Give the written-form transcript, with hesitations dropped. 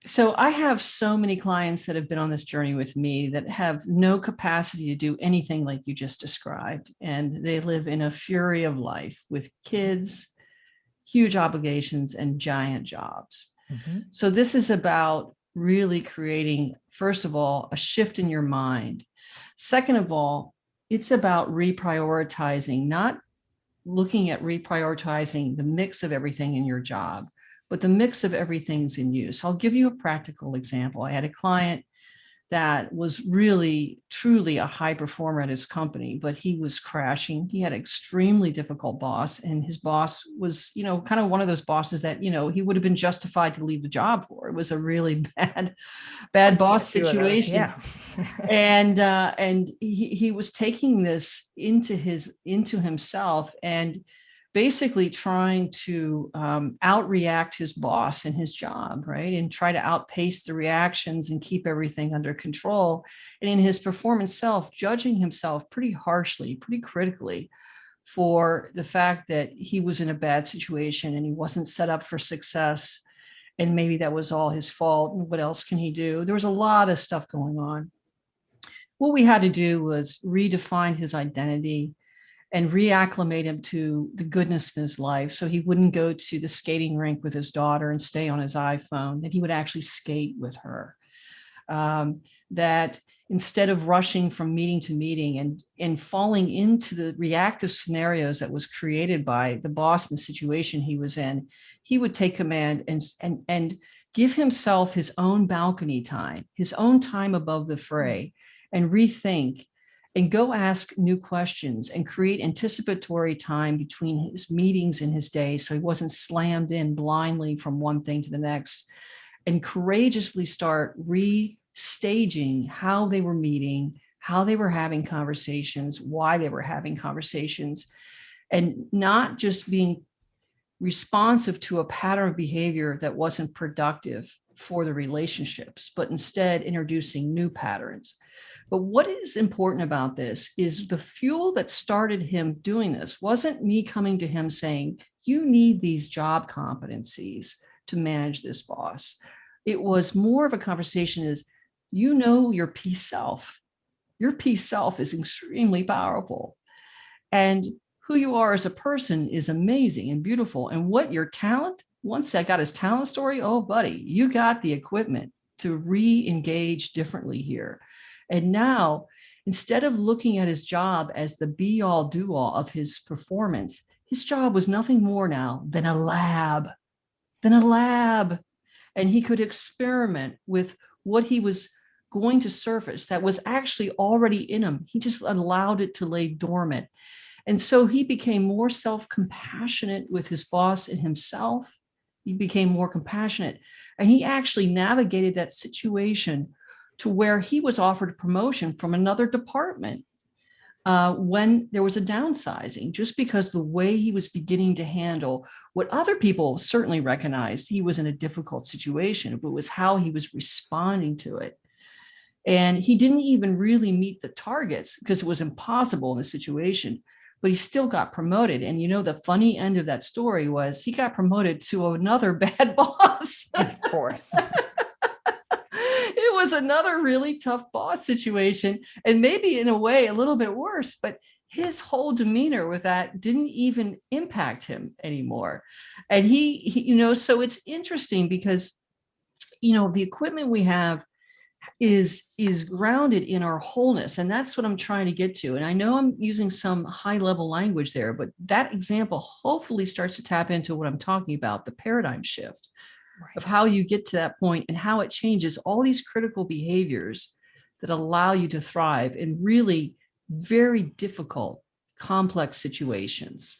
So I have so many clients that have been on this journey with me that have no capacity to do anything like you just described. And they live in a fury of life with kids, huge obligations, and giant jobs. Hmm. So this is about really creating, first of all, a shift in your mind. Second of all, it's about reprioritizing, not looking at reprioritizing the mix of everything in your job, but the mix of everything's in you. So I'll give you a practical example. I had a client that was really truly a high performer at his company, but he was crashing. He had an extremely difficult boss, and his boss was, kind of one of those bosses that, he would have been justified to leave the job for. It was a really bad I've had a boss few of those. situation. Yeah. And he was taking this into himself and basically trying to outreact his boss in his job, right? And try to outpace the reactions and keep everything under control. And in his performance self, judging himself pretty harshly, pretty critically for the fact that he was in a bad situation and he wasn't set up for success. And maybe that was all his fault. And what else can he do? There was a lot of stuff going on. What we had to do was redefine his identity and reacclimate him to the goodness in his life so he wouldn't go to the skating rink with his daughter and stay on his iPhone, that he would actually skate with her. That instead of rushing from meeting to meeting and falling into the reactive scenarios that was created by the boss and the situation he was in, he would take command and give himself his own balcony time, his own time above the fray, and rethink and go ask new questions and create anticipatory time between his meetings in his day so he wasn't slammed in blindly from one thing to the next, and courageously start restaging how they were meeting, how they were having conversations, why they were having conversations, and not just being responsive to a pattern of behavior that wasn't productive for the relationships, but instead introducing new patterns. But what is important about this is the fuel that started him doing this wasn't me coming to him saying, you need these job competencies to manage this boss. It was more of a conversation is, your peace self. Your peace self is extremely powerful. And who you are as a person is amazing and beautiful. And what your talent, once I got his talent story, oh, buddy, you got the equipment to re engage differently here. And now, instead of looking at his job as the be all do all of his performance, his job was nothing more now than a lab. And he could experiment with what he was going to surface that was actually already in him. He just allowed it to lay dormant. And so he became more self compassionate with his boss and himself. He became more compassionate. And he actually navigated that situation to where he was offered a promotion from another department when there was a downsizing, just because the way he was beginning to handle what other people certainly recognized he was in a difficult situation, but it was how he was responding to it. And he didn't even really meet the targets because it was impossible in the situation, but he still got promoted. And the funny end of that story was he got promoted to another bad boss. Of course. It was another really tough boss situation, and maybe in a way a little bit worse, but his whole demeanor with that didn't even impact him anymore. And so it's interesting because the equipment we have is grounded in our wholeness, and that's what I'm trying to get to. And I know I'm using some high level language there, but that example hopefully starts to tap into what I'm talking about, the paradigm shift of Right. how you get to that point and how it changes all these critical behaviors that allow you to thrive in really very difficult, complex situations.